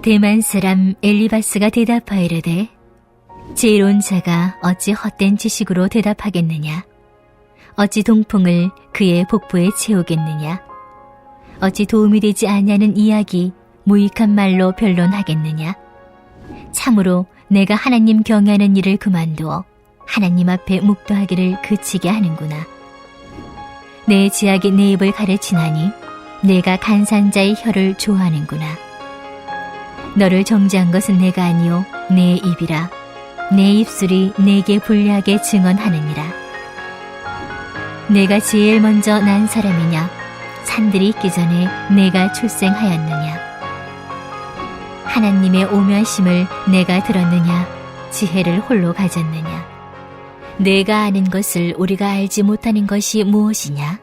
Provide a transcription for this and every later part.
대만 사람 엘리바스가 대답하이르되 지혜로운 자가 어찌 헛된 지식으로 대답하겠느냐? 어찌 동풍을 그의 복부에 채우겠느냐? 어찌 도움이 되지 아니하는 이야기 무익한 말로 변론하겠느냐? 참으로 내가 하나님 경외하는 일을 그만두어 하나님 앞에 묵도하기를 그치게 하는구나. 내 지악이 내 입을 가르치나니 내가 간사한 자의 혀를 좋아하는구나. 너를 정죄한 것은 내가 아니요 내 입이라. 내 입술이 내게 불리하게 증언하느니라. 내가 제일 먼저 난 사람이냐? 산들이 있기 전에 내가 출생하였느냐? 하나님의 오묘하심을 내가 들었느냐? 지혜를 홀로 가졌느냐? 내가 아는 것을 우리가 알지 못하는 것이 무엇이냐?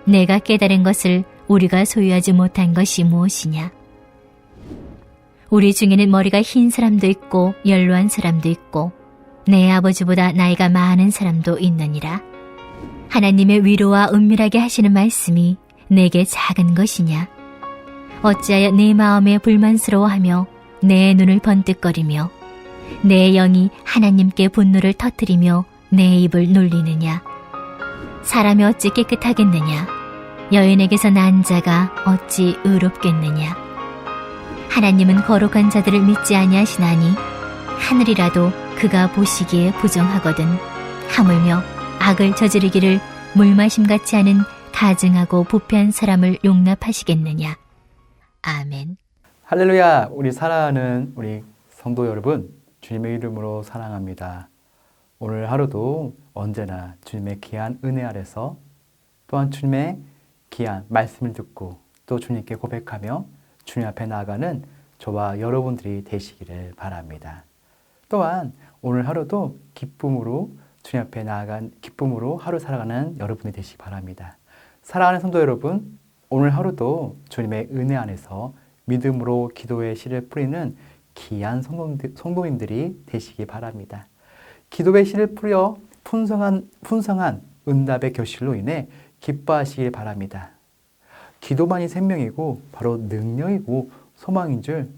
내가 깨달은 것을 우리가 소유하지 못한 것이 무엇이냐? 우리 중에는 머리가 흰 사람도 있고 연로한 사람도 있고 내 아버지보다 나이가 많은 사람도 있느니라. 하나님의 위로와 은밀하게 하시는 말씀이 내게 작은 것이냐? 어찌하여 내 마음에 불만스러워하며 내 눈을 번뜩거리며 내 영이 하나님께 분노를 터뜨리며 내 입을 놀리느냐? 사람이 어찌 깨끗하겠느냐? 여인에게서 난 자가 어찌 의롭겠느냐? 하나님은 거룩한 자들을 믿지 아니하시나니 하늘이라도 그가 보시기에 부정하거든 하물며 악을 저지르기를 물마심같이 하는 가증하고 부패한 사람을 용납하시겠느냐. 아멘. 할렐루야. 우리 사랑하는 우리 성도 여러분, 주님의 이름으로 사랑합니다. 오늘 하루도 언제나 주님의 귀한 은혜 아래서 또한 주님의 귀한 말씀을 듣고 또 주님께 고백하며 주님 앞에 나아가는 저와 여러분들이 되시기를 바랍니다. 또한 오늘 하루도 기쁨으로 주님 앞에 나아간 기쁨으로 하루 살아가는 여러분이 되시기 바랍니다. 사랑하는 성도 여러분, 오늘 하루도 주님의 은혜 안에서 믿음으로 기도의 씨를 뿌리는 귀한 성도님들이 되시기 바랍니다. 기도의 씨를 뿌려 풍성한 응답의 결실로 인해 기뻐하시길 바랍니다. 기도만이 생명이고 바로 능력이고 소망인 줄을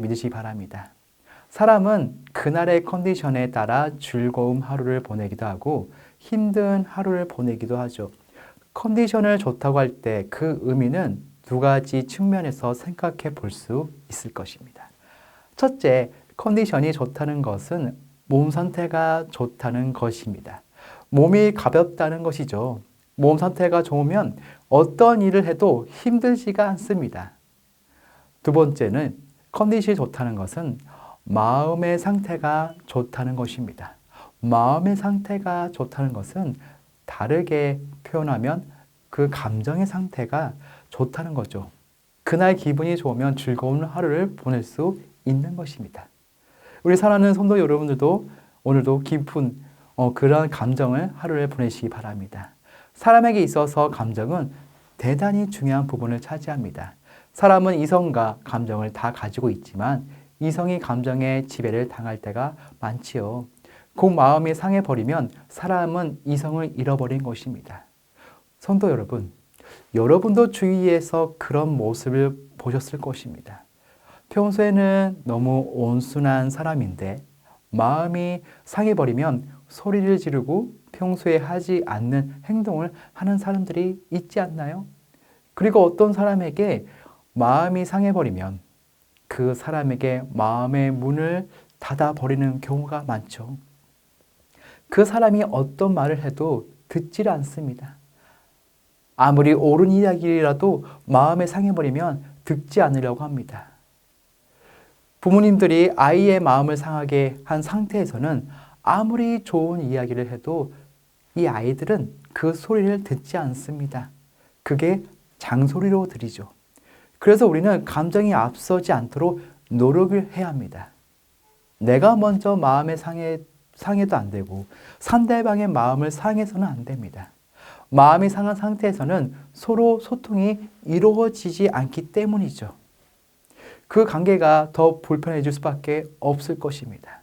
믿으시기 바랍니다. 사람은 그날의 컨디션에 따라 즐거운 하루를 보내기도 하고 힘든 하루를 보내기도 하죠. 컨디션을 좋다고 할 때 그 의미는 두 가지 측면에서 생각해 볼 수 있을 것입니다. 첫째, 컨디션이 좋다는 것은 몸 상태가 좋다는 것입니다. 몸이 가볍다는 것이죠. 몸 상태가 좋으면 어떤 일을 해도 힘들지가 않습니다. 두 번째는 컨디션이 좋다는 것은 마음의 상태가 좋다는 것입니다. 마음의 상태가 좋다는 것은 다르게 표현하면 그 감정의 상태가 좋다는 거죠. 그날 기분이 좋으면 즐거운 하루를 보낼 수 있는 것입니다. 우리 사랑하는 성도 여러분들도 오늘도 깊은 그런 감정을 하루를 보내시기 바랍니다. 사람에게 있어서 감정은 대단히 중요한 부분을 차지합니다. 사람은 이성과 감정을 다 가지고 있지만 이성이 감정의 지배를 당할 때가 많지요. 그 마음이 상해버리면 사람은 이성을 잃어버린 것입니다. 성도 여러분, 여러분도 주위에서 그런 모습을 보셨을 것입니다. 평소에는 너무 온순한 사람인데 마음이 상해버리면 소리를 지르고 평소에 하지 않는 행동을 하는 사람들이 있지 않나요? 그리고 어떤 사람에게 마음이 상해버리면 그 사람에게 마음의 문을 닫아버리는 경우가 많죠. 그 사람이 어떤 말을 해도 듣질 않습니다. 아무리 옳은 이야기라도 마음에 상해버리면 듣지 않으려고 합니다. 부모님들이 아이의 마음을 상하게 한 상태에서는 아무리 좋은 이야기를 해도 이 아이들은 그 소리를 듣지 않습니다. 그게 장소리로 들리죠. 그래서 우리는 감정이 앞서지 않도록 노력을 해야 합니다. 내가 먼저 마음의 상해도 안 되고 상대방의 마음을 상해서는 안 됩니다. 마음이 상한 상태에서는 서로 소통이 이루어지지 않기 때문이죠. 그 관계가 더 불편해질 수밖에 없을 것입니다.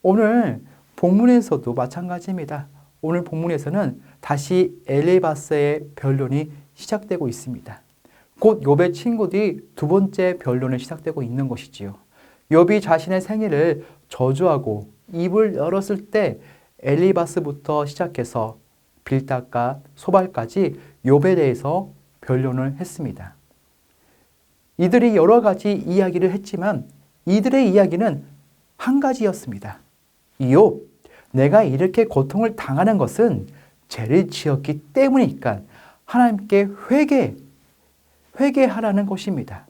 오늘 본문에서도 마찬가지입니다. 오늘 본문에서는 다시 엘리바스의 변론이 시작되고 있습니다. 곧 욥의 친구들이 두 번째 변론에 시작되고 있는 것이지요. 욥이 자신의 생애를 저주하고 입을 열었을 때 엘리바스부터 시작해서 빌닷과 소발까지 욥에 대해서 변론을 했습니다. 이들이 여러 가지 이야기를 했지만 이들의 이야기는 한 가지였습니다. 욥, 내가 이렇게 고통을 당하는 것은 죄를 지었기 때문이니까 하나님께 회개하라는 것입니다.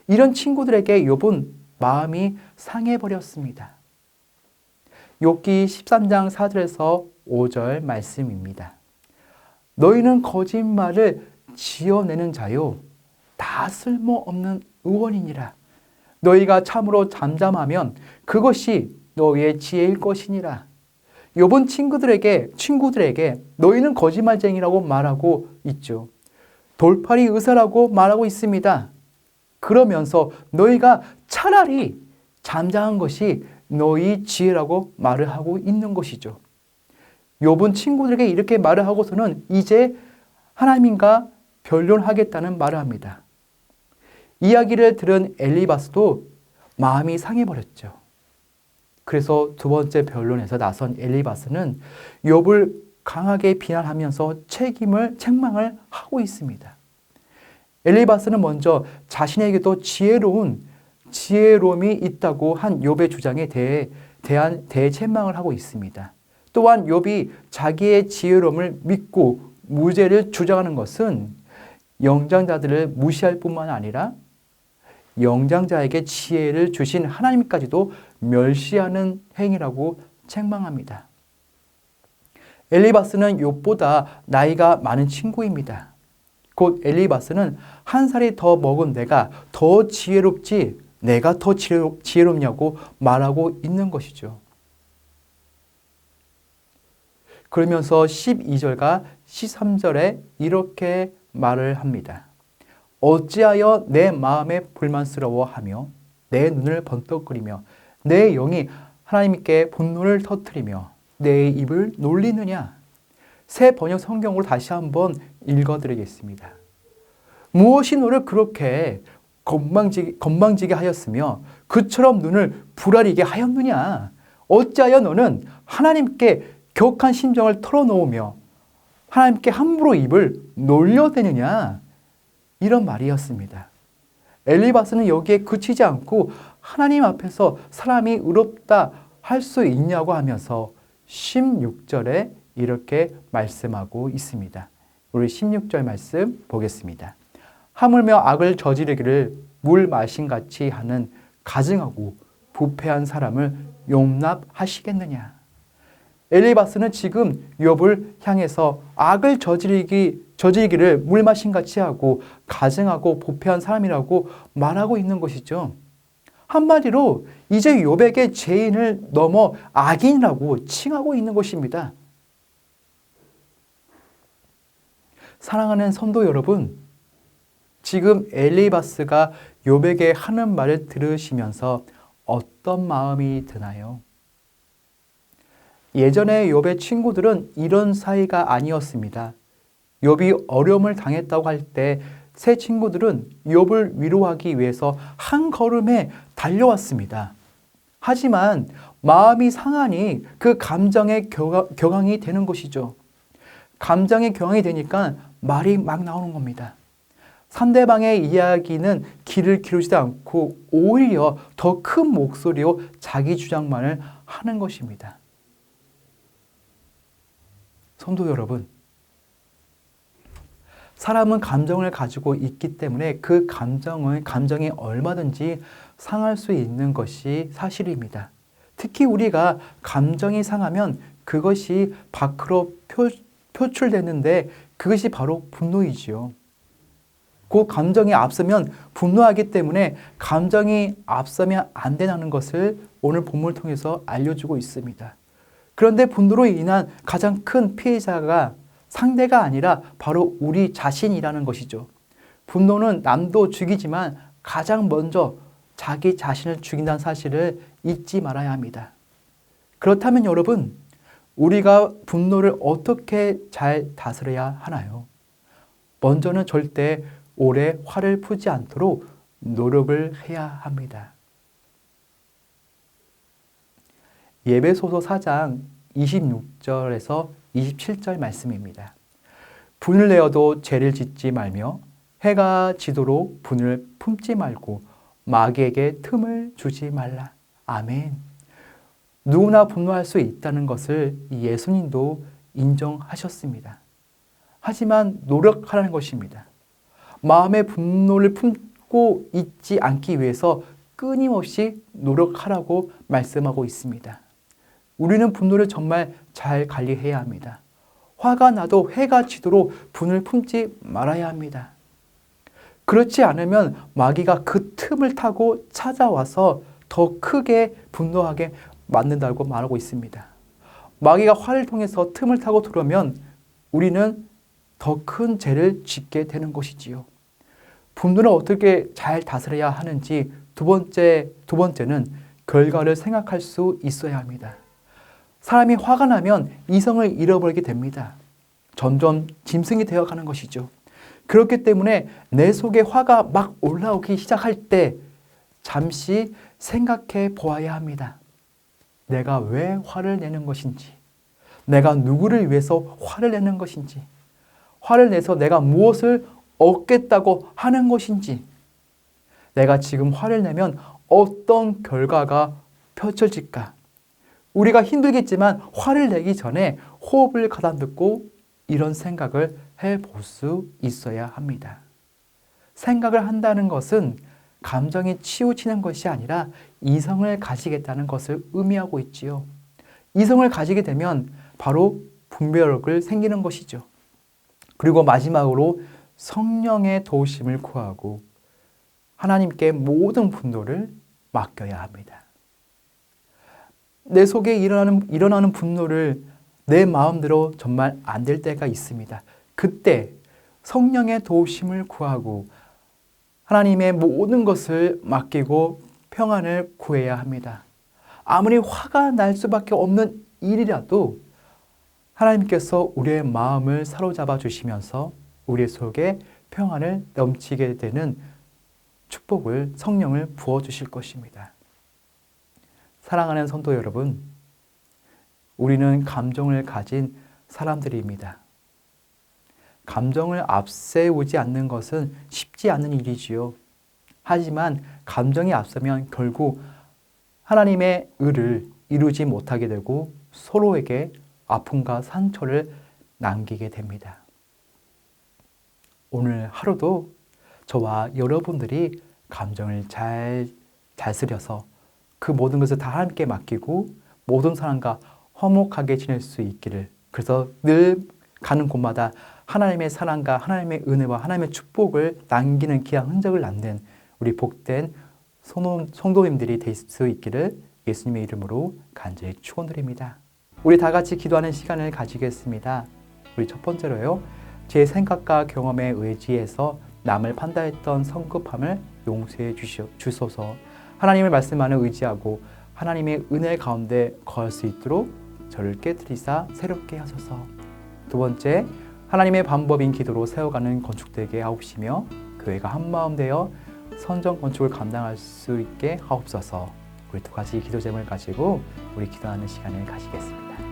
이런 친구들에게 욥은 마음이 상해버렸습니다. 욥기 13장 4절에서 5절 말씀입니다. 너희는 거짓말을 지어내는 자요 다 쓸모없는 의원이니라. 너희가 참으로 잠잠하면 그것이 너희의 지혜일 것이니라. 욥은 친구들에게 너희는 거짓말쟁이라고 말하고 있죠. 돌팔이 의사라고 말하고 있습니다. 그러면서 너희가 차라리 잠잠한 것이 너희 지혜라고 말을 하고 있는 것이죠. 욥은 친구들에게 이렇게 말을 하고서는 이제 하나님과 변론하겠다는 말을 합니다. 이야기를 들은 엘리바스도 마음이 상해버렸죠. 그래서 두 번째 변론에서 나선 엘리바스는 욥을 강하게 비난하면서 책망을 하고 있습니다. 엘리바스는 먼저 자신에게도 지혜로움이 있다고 한 욥의 주장에 대한 대책망을 하고 있습니다. 또한 욥이 자기의 지혜로움을 믿고 무죄를 주장하는 것은 영장자들을 무시할 뿐만 아니라 영장자에게 지혜를 주신 하나님까지도 멸시하는 행위라고 책망합니다. 엘리바스는 욥보다 나이가 많은 친구입니다. 곧 엘리바스는 한 살이 더 먹은 내가 더 지혜롭지 내가 더 지혜롭냐고 말하고 있는 것이죠. 그러면서 12절과 13절에 이렇게 말을 합니다. 어찌하여 내 마음에 불만스러워하며 내 눈을 번쩍거리며 내 영이 하나님께 분노를 터뜨리며 내 입을 놀리느냐. 새 번역 성경으로 다시 한번 읽어드리겠습니다. 무엇이 너를 그렇게 건방지게 하였으며 그처럼 눈을 부라리게 하였느냐. 어찌하여 너는 하나님께 격한 심정을 털어놓으며 하나님께 함부로 입을 놀려대느냐. 이런 말이었습니다. 엘리바스는 여기에 그치지 않고 하나님 앞에서 사람이 의롭다 할 수 있냐고 하면서 16절에 이렇게 말씀하고 있습니다. 우리 16절 말씀 보겠습니다. 하물며 악을 저지르기를 물 마신같이 하는 가증하고 부패한 사람을 용납하시겠느냐. 엘리바스는 지금 욥을 향해서 악을 저지르기를 물 마신같이 하고 가증하고 부패한 사람이라고 말하고 있는 것이죠. 한마디로 이제 욥에게 죄인을 넘어 악인이라고 칭하고 있는 것입니다. 사랑하는 성도 여러분, 지금 엘리바스가 욥에게 하는 말을 들으시면서 어떤 마음이 드나요? 예전에 욥의 친구들은 이런 사이가 아니었습니다. 욥이 어려움을 당했다고 할 때 새 친구들은 욥을 위로하기 위해서 한 걸음에 달려왔습니다. 하지만 마음이 상하니 그 감정의 격앙이 되는 것이죠. 감정의 격앙이 되니까 말이 막 나오는 겁니다. 상대방의 이야기는 귀를 기울이지도 않고 오히려 더 큰 목소리로 자기 주장만을 하는 것입니다. 성도 여러분, 사람은 감정을 가지고 있기 때문에 그 감정이 얼마든지 상할 수 있는 것이 사실입니다. 특히 우리가 감정이 상하면 그것이 밖으로 표출되는데 그것이 바로 분노이지요. 그 감정이 앞서면 분노하기 때문에 감정이 앞서면 안 된다는 것을 오늘 본문을 통해서 알려주고 있습니다. 그런데 분노로 인한 가장 큰 피해자가 상대가 아니라 바로 우리 자신이라는 것이죠. 분노는 남도 죽이지만 가장 먼저 자기 자신을 죽인다는 사실을 잊지 말아야 합니다. 그렇다면 여러분, 우리가 분노를 어떻게 잘 다스려야 하나요? 먼저는 절대 오래 화를 푸지 않도록 노력을 해야 합니다. 예배소서 4장 26절에서 27절 말씀입니다. 분을 내어도 죄를 짓지 말며 해가 지도록 분을 품지 말고 마귀에게 틈을 주지 말라. 아멘. 누구나 분노할 수 있다는 것을 예수님도 인정하셨습니다. 하지만 노력하라는 것입니다. 마음의 분노를 품고 있지 않기 위해서 끊임없이 노력하라고 말씀하고 있습니다. 우리는 분노를 정말 잘 관리해야 합니다. 화가 나도 해가 지도록 분을 품지 말아야 합니다. 그렇지 않으면 마귀가 그 틈을 타고 찾아와서 더 크게 분노하게 만든다고 말하고 있습니다. 마귀가 화를 통해서 틈을 타고 들어오면 우리는 더 큰 죄를 짓게 되는 것이지요. 분노를 어떻게 잘 다스려야 하는지 두 번째는 결과를 생각할 수 있어야 합니다. 사람이 화가 나면 이성을 잃어버리게 됩니다. 점점 짐승이 되어가는 것이죠. 그렇기 때문에 내 속에 화가 막 올라오기 시작할 때 잠시 생각해 보아야 합니다. 내가 왜 화를 내는 것인지, 내가 누구를 위해서 화를 내는 것인지, 화를 내서 내가 무엇을 얻겠다고 하는 것인지, 내가 지금 화를 내면 어떤 결과가 펼쳐질까? 우리가 힘들겠지만 화를 내기 전에 호흡을 가다듬고 이런 생각을 해볼 수 있어야 합니다. 생각을 한다는 것은 감정이 치우치는 것이 아니라 이성을 가지겠다는 것을 의미하고 있지요. 이성을 가지게 되면 바로 분별력을 생기는 것이죠. 그리고 마지막으로 성령의 도우심을 구하고 하나님께 모든 분노를 맡겨야 합니다. 내 속에 일어나는 분노를 내 마음대로 정말 안 될 때가 있습니다. 그때 성령의 도우심을 구하고 하나님의 모든 것을 맡기고 평안을 구해야 합니다. 아무리 화가 날 수밖에 없는 일이라도 하나님께서 우리의 마음을 사로잡아 주시면서 우리 속에 평안을 넘치게 되는 축복을, 성령을 부어주실 것입니다. 사랑하는 성도 여러분, 우리는 감정을 가진 사람들입니다. 감정을 앞세우지 않는 것은 쉽지 않은 일이지요. 하지만 감정이 앞서면 결국 하나님의 의를 이루지 못하게 되고 서로에게 아픔과 상처를 남기게 됩니다. 오늘 하루도 저와 여러분들이 감정을 잘 다스려서 그 모든 것을 다 하나님께 맡기고 모든 사람과 화목하게 지낼 수 있기를, 그래서 늘 가는 곳마다 하나님의 사랑과 하나님의 은혜와 하나님의 축복을 남기는 귀한 흔적을 남는 우리 복된 성도님들이 될 수 있기를 예수님의 이름으로 간절히 축원드립니다. 우리 다 같이 기도하는 시간을 가지겠습니다. 우리 첫 번째로요, 제 생각과 경험에 의지해서 남을 판단했던 성급함을 용서해 주소서. 하나님의 말씀만을 의지하고 하나님의 은혜 가운데 거할 수 있도록 저를 깨뜨리사 새롭게 하소서. 두 번째, 하나님의 방법인 기도로 세워가는 건축되게 하옵시며 교회가 한마음 되어 선정 건축을 감당할 수 있게 하옵소서. 우리 두 가지 기도 제목을 가지고 우리 기도하는 시간을 가지겠습니다.